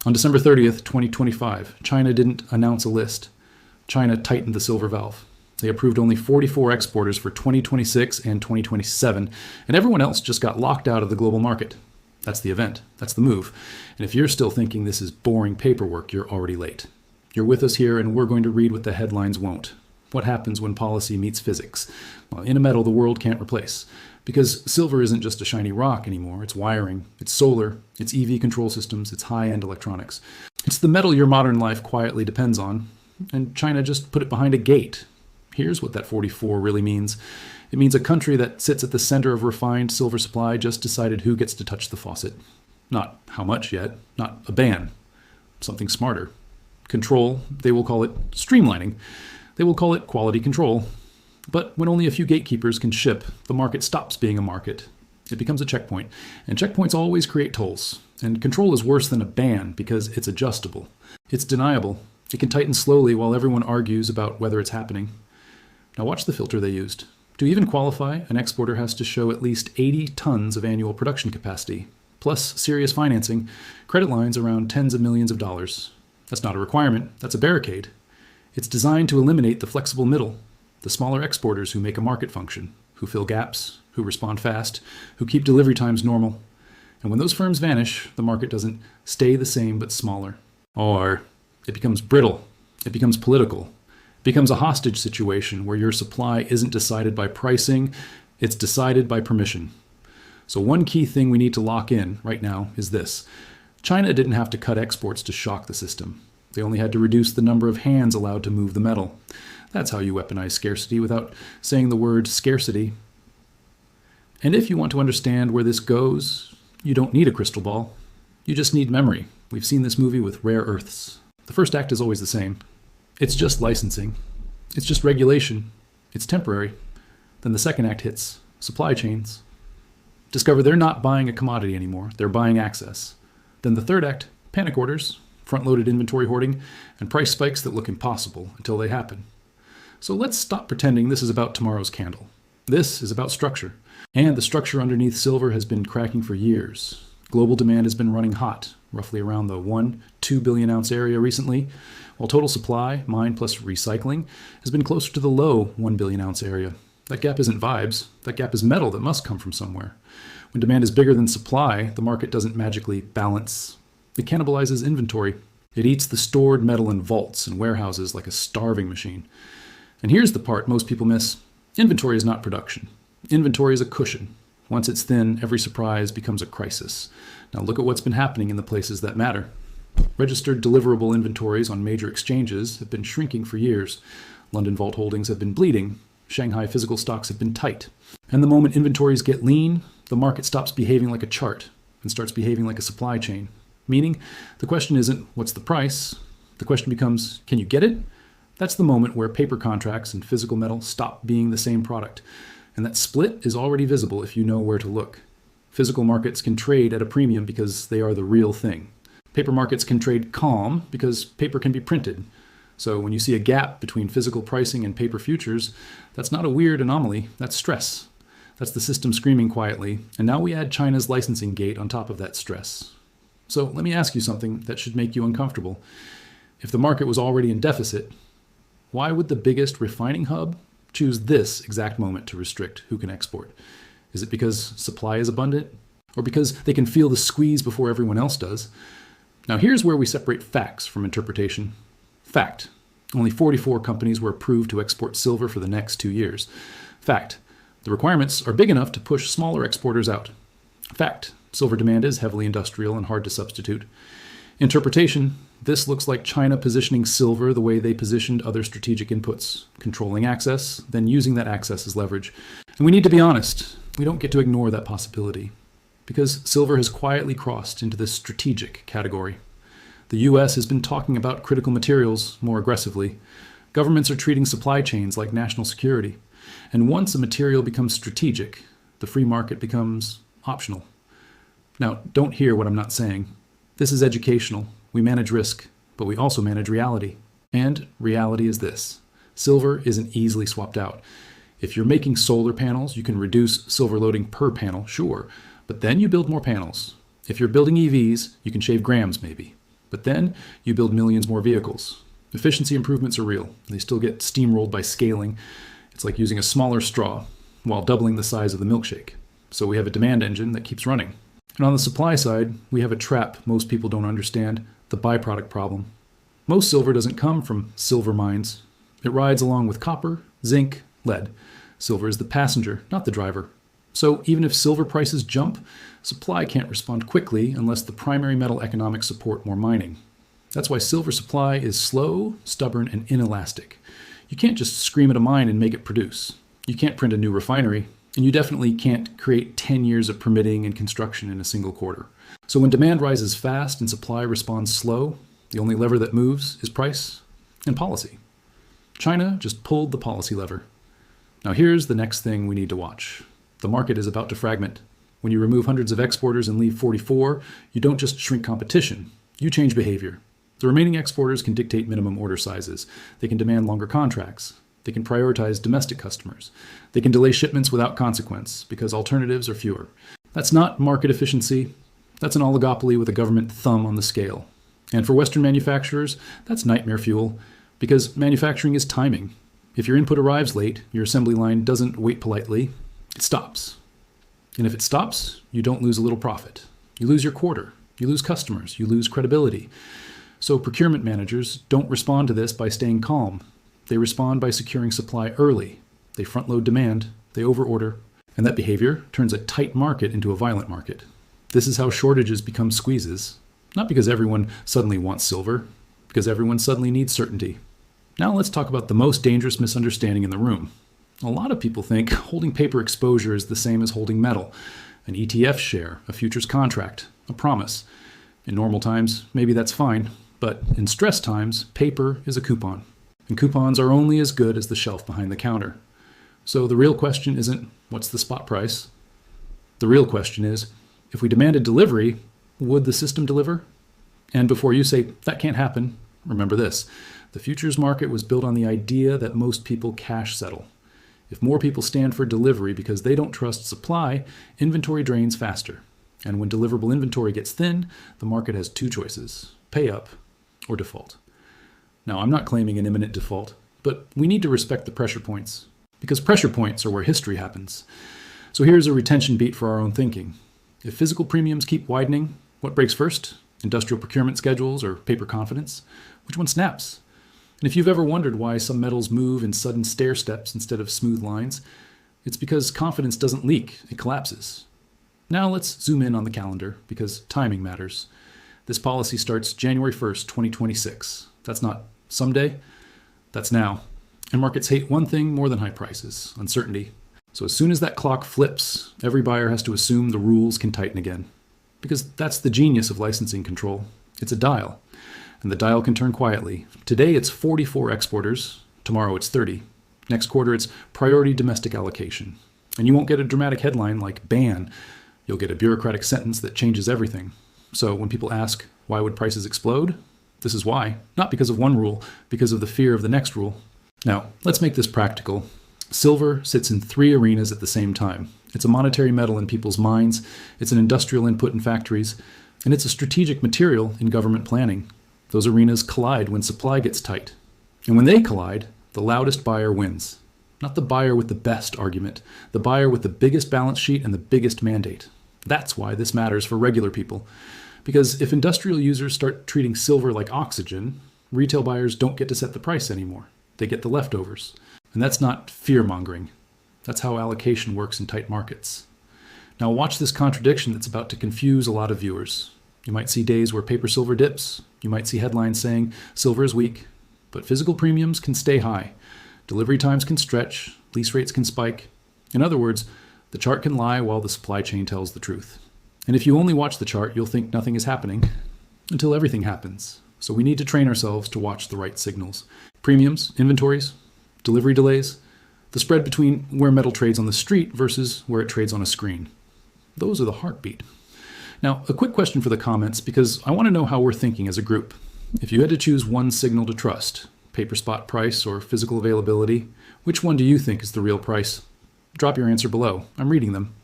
On December 30th, 2025, China didn't announce a list. China tightened the silver valve. They approved only 44 exporters for 2026 and 2027, and everyone else just got locked out of the global market. That's the event. That's the move. And if you're still thinking this is boring paperwork, you're already late. You're with us here, and we're going to read what the headlines won't. What happens when policy meets physics? Well, in a metal the world can't replace. Because silver isn't just a shiny rock anymore. It's wiring, it's solar, it's EV control systems, it's high-end electronics. It's the metal your modern life quietly depends on, and China just put it behind a gate. Here's what that 44 really means. It means a country that sits at the center of refined silver supply just decided who gets to touch the faucet. Not how much yet, not a ban. Something smarter. Control, they will call it streamlining. They will call it quality control. But when only a few gatekeepers can ship, the market stops being a market. It becomes a checkpoint. And checkpoints always create tolls. And control is worse than a ban because it's adjustable. It's deniable. It can tighten slowly while everyone argues about whether it's happening. Now watch the filter they used. To even qualify, an exporter has to show at least 80 tons of annual production capacity, plus serious financing, credit lines around tens of millions of dollars. That's not a requirement, that's a barricade. It's designed to eliminate the flexible middle, the smaller exporters who make a market function, who fill gaps, who respond fast, who keep delivery times normal. And when those firms vanish, the market doesn't stay the same but smaller. Or it becomes brittle, it becomes political. Becomes a hostage situation where your supply isn't decided by pricing, it's decided by permission. So one key thing we need to lock in right now is this. China didn't have to cut exports to shock the system. They only had to reduce the number of hands allowed to move the metal. That's how you weaponize scarcity without saying the word scarcity. And if you want to understand where this goes, you don't need a crystal ball. You just need memory. We've seen this movie with rare earths. The first act is always the same. It's just licensing. It's just regulation. It's temporary. Then the second act hits. Supply chains. Discover they're not buying a commodity anymore. They're buying access. Then the third act, panic orders, front-loaded inventory hoarding, and price spikes that look impossible until they happen. So let's stop pretending this is about tomorrow's candle. This is about structure. And the structure underneath silver has been cracking for years. Global demand has been running hot, roughly around the 1-2 billion ounce area recently, while total supply, mine plus recycling, has been closer to the low 1 billion ounce area. That gap isn't vibes, that gap is metal that must come from somewhere. When demand is bigger than supply, the market doesn't magically balance. It cannibalizes inventory. It eats the stored metal in vaults and warehouses like a starving machine. And here's the part most people miss. Inventory is not production. Inventory is a cushion. Once it's thin, every surprise becomes a crisis. Now look at what's been happening in the places that matter. Registered deliverable inventories on major exchanges have been shrinking for years. London vault holdings have been bleeding. Shanghai physical stocks have been tight. And the moment inventories get lean, the market stops behaving like a chart and starts behaving like a supply chain. Meaning, the question isn't, what's the price? The question becomes, can you get it? That's the moment where paper contracts and physical metal stop being the same product. And that split is already visible if you know where to look. Physical markets can trade at a premium because they are the real thing. Paper markets can trade calm because paper can be printed. So when you see a gap between physical pricing and paper futures, that's not a weird anomaly, that's stress. That's the system screaming quietly, and now we add China's licensing gate on top of that stress. So let me ask you something that should make you uncomfortable. If the market was already in deficit, why would the biggest refining hub choose this exact moment to restrict who can export? Is it because supply is abundant? Or because they can feel the squeeze before everyone else does? Now here's where we separate facts from interpretation. Fact. Only 44 companies were approved to export silver for the next 2 years. Fact. The requirements are big enough to push smaller exporters out. Fact. Silver demand is heavily industrial and hard to substitute. Interpretation. This looks like China positioning silver the way they positioned other strategic inputs, controlling access, then using that access as leverage. And we need to be honest. We don't get to ignore that possibility, because silver has quietly crossed into this strategic category. The US has been talking about critical materials more aggressively. Governments are treating supply chains like national security. And once a material becomes strategic, the free market becomes optional. Now, don't hear what I'm not saying. This is educational. We manage risk, but we also manage reality. And reality is this. Silver isn't easily swapped out. If you're making solar panels, you can reduce silver loading per panel, sure, but then you build more panels. If you're building EVs, you can shave grams maybe. But then you build millions more vehicles. Efficiency improvements are real. They still get steamrolled by scaling. It's like using a smaller straw while doubling the size of the milkshake. So we have a demand engine that keeps running. And on the supply side, we have a trap most people don't understand, the byproduct problem. Most silver doesn't come from silver mines. It rides along with copper, zinc, lead. Silver is the passenger, not the driver. So even if silver prices jump, supply can't respond quickly unless the primary metal economics support more mining. That's why silver supply is slow, stubborn, and inelastic. You can't just scream at a mine and make it produce. You can't print a new refinery, and you definitely can't create 10 years of permitting and construction in a single quarter. So when demand rises fast and supply responds slow, the only lever that moves is price and policy. China just pulled the policy lever. Now here's the next thing we need to watch. The market is about to fragment. When you remove hundreds of exporters and leave 44, you don't just shrink competition, you change behavior. The remaining exporters can dictate minimum order sizes. They can demand longer contracts. They can prioritize domestic customers. They can delay shipments without consequence because alternatives are fewer. That's not market efficiency. That's an oligopoly with a government thumb on the scale. And for Western manufacturers, that's nightmare fuel because manufacturing is timing. If your input arrives late, your assembly line doesn't wait politely, it stops. And if it stops, you don't lose a little profit. You lose your quarter. You lose customers. You lose credibility. So procurement managers don't respond to this by staying calm. They respond by securing supply early. They front-load demand. They overorder. And that behavior turns a tight market into a violent market. This is how shortages become squeezes. Not because everyone suddenly wants silver, because everyone suddenly needs certainty. Now let's talk about the most dangerous misunderstanding in the room. A lot of people think holding paper exposure is the same as holding metal, an ETF share, a futures contract, a promise. In normal times, maybe that's fine, but in stress times, paper is a coupon. And coupons are only as good as the shelf behind the counter. So the real question isn't, what's the spot price? The real question is, if we demanded delivery, would the system deliver? And before you say, that can't happen, remember this. The futures market was built on the idea that most people cash settle. If more people stand for delivery because they don't trust supply, inventory drains faster. And when deliverable inventory gets thin, the market has two choices, pay up or default. Now, I'm not claiming an imminent default, but we need to respect the pressure points, because pressure points are where history happens. So here's a retention beat for our own thinking. If physical premiums keep widening, what breaks first? Industrial procurement schedules or paper confidence? Which one snaps? And if you've ever wondered why some metals move in sudden stair steps instead of smooth lines, it's because confidence doesn't leak, it collapses. Now let's zoom in on the calendar, because timing matters. This policy starts January 1st, 2026. That's not someday, that's now. And markets hate one thing more than high prices, uncertainty. So as soon as that clock flips, every buyer has to assume the rules can tighten again. Because that's the genius of licensing control. It's a dial. And the dial can turn quietly. Today it's 44 exporters. Tomorrow it's 30. Next quarter it's priority domestic allocation. And you won't get a dramatic headline like ban. You'll get a bureaucratic sentence that changes everything. So when people ask, why would prices explode? This is why. Not because of one rule, because of the fear of the next rule. Now, let's make this practical. Silver sits in three arenas at the same time. It's a monetary metal in people's minds, it's an industrial input in factories, and it's a strategic material in government planning. Those arenas collide when supply gets tight. And when they collide, the loudest buyer wins. Not the buyer with the best argument, the buyer with the biggest balance sheet and the biggest mandate. That's why this matters for regular people. Because if industrial users start treating silver like oxygen, retail buyers don't get to set the price anymore. They get the leftovers. And that's not fear-mongering. That's how allocation works in tight markets. Now watch this contradiction that's about to confuse a lot of viewers. You might see days where paper silver dips. You might see headlines saying silver is weak, but physical premiums can stay high. Delivery times can stretch, lease rates can spike. In other words, the chart can lie while the supply chain tells the truth. And if you only watch the chart, you'll think nothing is happening until everything happens. So we need to train ourselves to watch the right signals. Premiums, inventories, delivery delays, the spread between where metal trades on the street versus where it trades on a screen. Those are the heartbeat. Now, a quick question for the comments, because I want to know how we're thinking as a group. If you had to choose one signal to trust, paper spot price or physical availability, which one do you think is the real price? Drop your answer below. I'm reading them.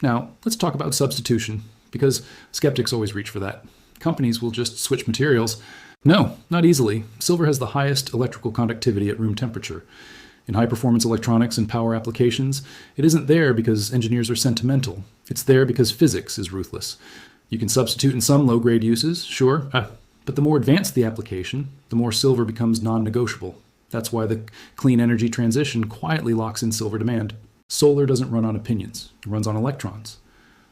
Now, let's talk about substitution, because skeptics always reach for that. Companies will just switch materials. No, not easily. Silver has the highest electrical conductivity at room temperature. In high-performance electronics and power applications, it isn't there because engineers are sentimental. It's there because physics is ruthless. You can substitute in some low-grade uses, sure, but the more advanced the application, the more silver becomes non-negotiable. That's why the clean energy transition quietly locks in silver demand. Solar doesn't run on opinions. It runs on electrons.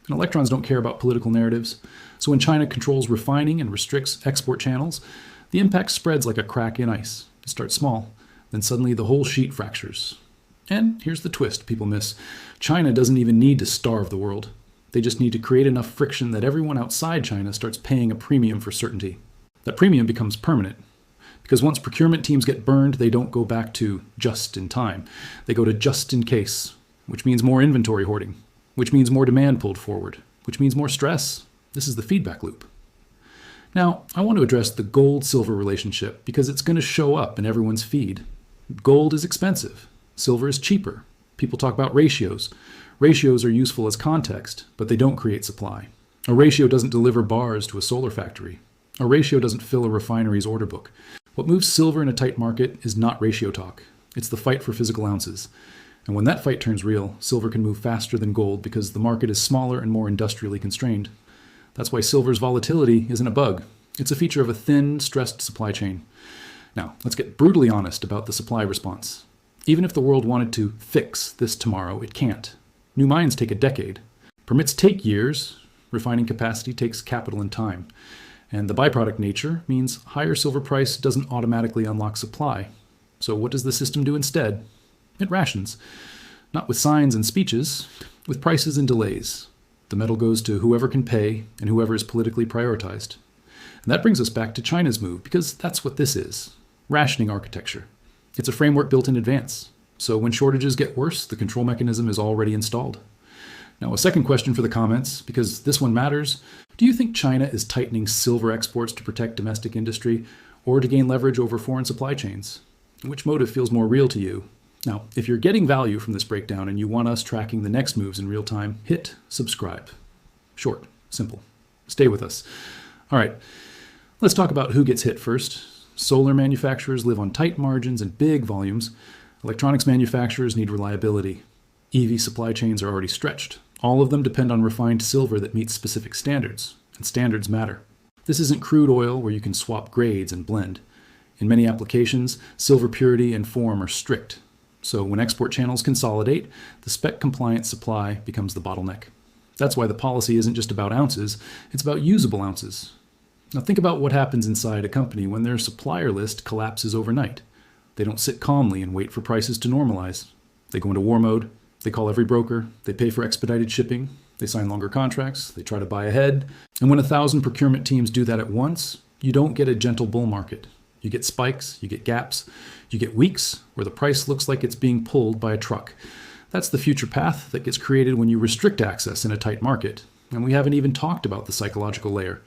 And electrons don't care about political narratives. So when China controls refining and restricts export channels, the impact spreads like a crack in ice. It starts small. Then suddenly the whole sheet fractures. And here's the twist people miss. China doesn't even need to starve the world. They just need to create enough friction that everyone outside China starts paying a premium for certainty. That premium becomes permanent. Because once procurement teams get burned, they don't go back to just in time. They go to just in case, which means more inventory hoarding, which means more demand pulled forward, which means more stress. This is the feedback loop. Now, I want to address the gold-silver relationship because it's going to show up in everyone's feed. Gold is expensive. Silver is cheaper. People talk about ratios. Ratios are useful as context, but they don't create supply. A ratio doesn't deliver bars to a solar factory. A ratio doesn't fill a refinery's order book. What moves silver in a tight market is not ratio talk. It's the fight for physical ounces. And when that fight turns real, silver can move faster than gold because the market is smaller and more industrially constrained. That's why silver's volatility isn't a bug. It's a feature of a thin, stressed supply chain. Now, let's get brutally honest about the supply response. Even if the world wanted to fix this tomorrow, it can't. New mines take a decade. Permits take years. Refining capacity takes capital and time. And the byproduct nature means higher silver price doesn't automatically unlock supply. So what does the system do instead? It rations. Not with signs and speeches, with prices and delays. The metal goes to whoever can pay and whoever is politically prioritized. And that brings us back to China's move, because that's what this is. Rationing architecture. It's a framework built in advance. So when shortages get worse, the control mechanism is already installed. Now, a second question for the comments, because this one matters. Do you think China is tightening silver exports to protect domestic industry or to gain leverage over foreign supply chains? Which motive feels more real to you? Now, if you're getting value from this breakdown and you want us tracking the next moves in real time, hit subscribe. Short, simple. Stay with us. All right, let's talk about who gets hit first. Solar manufacturers live on tight margins and big volumes. Electronics manufacturers need reliability. EV supply chains are already stretched. All of them depend on refined silver that meets specific standards, and standards matter. This isn't crude oil where you can swap grades and blend. In many applications, silver purity and form are strict. So when export channels consolidate, the spec-compliant supply becomes the bottleneck. That's why the policy isn't just about ounces, it's about usable ounces. Now think about what happens inside a company when their supplier list collapses overnight. They don't sit calmly and wait for prices to normalize. They go into war mode, they call every broker, they pay for expedited shipping, they sign longer contracts, they try to buy ahead. And when 1,000 procurement teams do that at once, you don't get a gentle bull market. You get spikes, you get gaps, you get weeks where the price looks like it's being pulled by a truck. That's the future path that gets created when you restrict access in a tight market. And we haven't even talked about the psychological layer.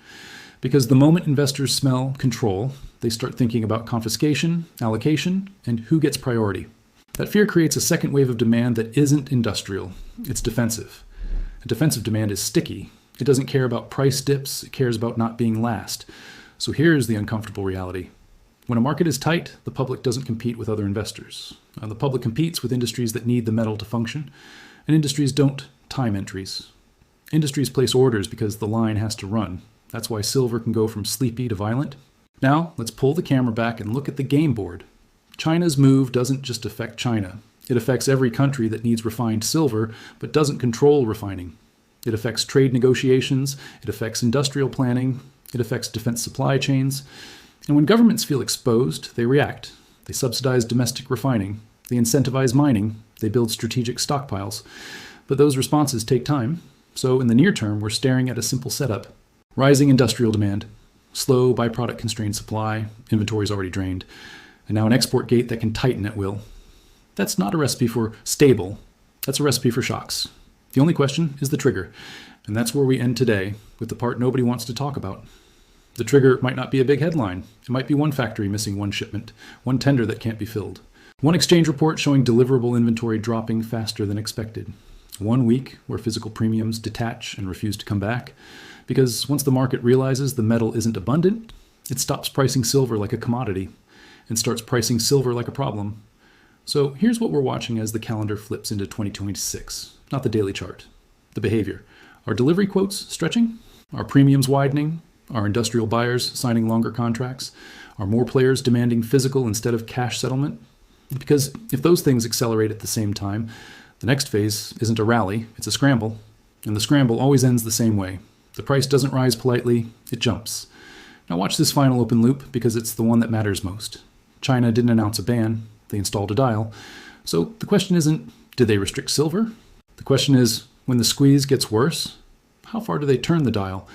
Because the moment investors smell control, they start thinking about confiscation, allocation, and who gets priority. That fear creates a second wave of demand that isn't industrial. It's defensive. A defensive demand is sticky. It doesn't care about price dips. It cares about not being last. So here's the uncomfortable reality. When a market is tight, the public doesn't compete with other investors. The public competes with industries that need the metal to function, and industries don't time entries. Industries place orders because the line has to run. That's why silver can go from sleepy to violent. Now, let's pull the camera back and look at the game board. China's move doesn't just affect China. It affects every country that needs refined silver, but doesn't control refining. It affects trade negotiations, it affects industrial planning, it affects defense supply chains. And when governments feel exposed, they react. They subsidize domestic refining, they incentivize mining, they build strategic stockpiles. But those responses take time. So in the near term, we're staring at a simple setup. Rising industrial demand, slow byproduct constrained supply, inventories already drained, and now an export gate that can tighten at will. That's not a recipe for stable, that's a recipe for shocks. The only question is the trigger, and that's where we end today with the part nobody wants to talk about. The trigger might not be a big headline. It might be one factory missing one shipment, one tender that can't be filled, one exchange report showing deliverable inventory dropping faster than expected, 1 week where physical premiums detach and refuse to come back, because once the market realizes the metal isn't abundant, it stops pricing silver like a commodity and starts pricing silver like a problem. So here's what we're watching as the calendar flips into 2026. Not the daily chart, the behavior. Are delivery quotes stretching? Are premiums widening? Are industrial buyers signing longer contracts? Are more players demanding physical instead of cash settlement? Because if those things accelerate at the same time, the next phase isn't a rally, it's a scramble. And the scramble always ends the same way. The price doesn't rise politely, it jumps. Now watch this final open loop because it's the one that matters most. China didn't announce a ban, they installed a dial. So the question isn't, did they restrict silver? The question is, when the squeeze gets worse, how far do they turn the dial?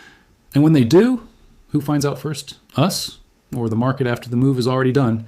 And when they do, who finds out first? Us? Or the market after the move is already done?